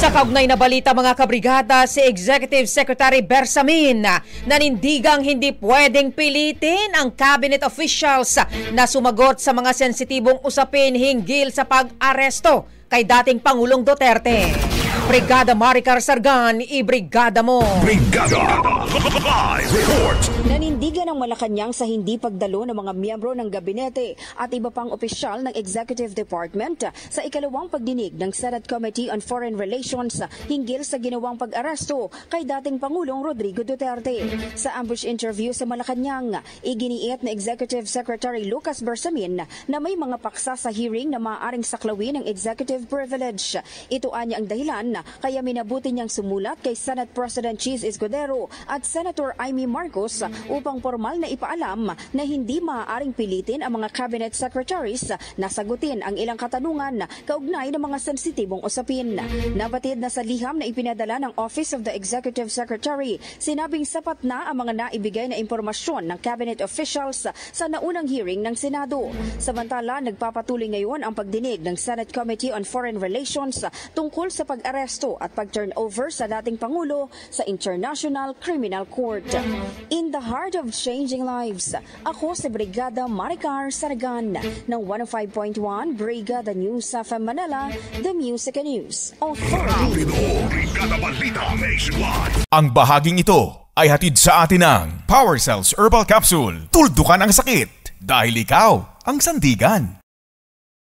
Sa kaugnay na balita mga kabrigada, si Executive Secretary Bersamin nanindigang hindi pwedeng pilitin ang cabinet officials na sumagot sa mga sensitibong usapin hinggil sa pag-aresto kay dating Pangulong Duterte. Brigada Maricar Sargan, ibrigada mo! Brigada! Live report! Nanindigan ng Malacanang sa hindi pagdalo ng mga miyembro ng gabinete at iba pang opisyal ng Executive Department sa ikalawang pagdinig ng Senate Committee on Foreign Relations hinggil sa ginawang pag-aresto kay dating Pangulong Rodrigo Duterte. Sa ambush interview sa Malacanang, iginiit na Executive Secretary Lucas Bersamin na may mga paksa sa hearing na maaaring saklawin ng executive privilege. Ito anya ang dahilan kaya minabuti niyang sumulat kay Senate President Cheese Escudero at Senator Amy Marcos upang formal na ipaalam na hindi maaaring pilitin ang mga cabinet secretaries na sagutin ang ilang katanungan kaugnay ng mga sensitibong usapin. Nabatid na sa liham na ipinadala ng Office of the Executive Secretary, sinabing sapat na ang mga naibigay na impormasyon ng cabinet officials sa naunang hearing ng Senado. Samantala, nagpapatuloy ngayon ang pagdinig ng Senate Committee on Foreign Relations tungkol sa pag-aresto at pag-turnover sa dating Pangulo sa International Criminal Court. In the heart of changing lives, ako si Brigada Maricar Sargan ng 105.1 Brigada News FM Manila, The Music and News Authority. Brigada Balita Nationwide. Ang bahaging ito ay hatid sa atin ng Power Cells Herbal Capsule. Tuldukan ang sakit dahil ikaw ang sandigan.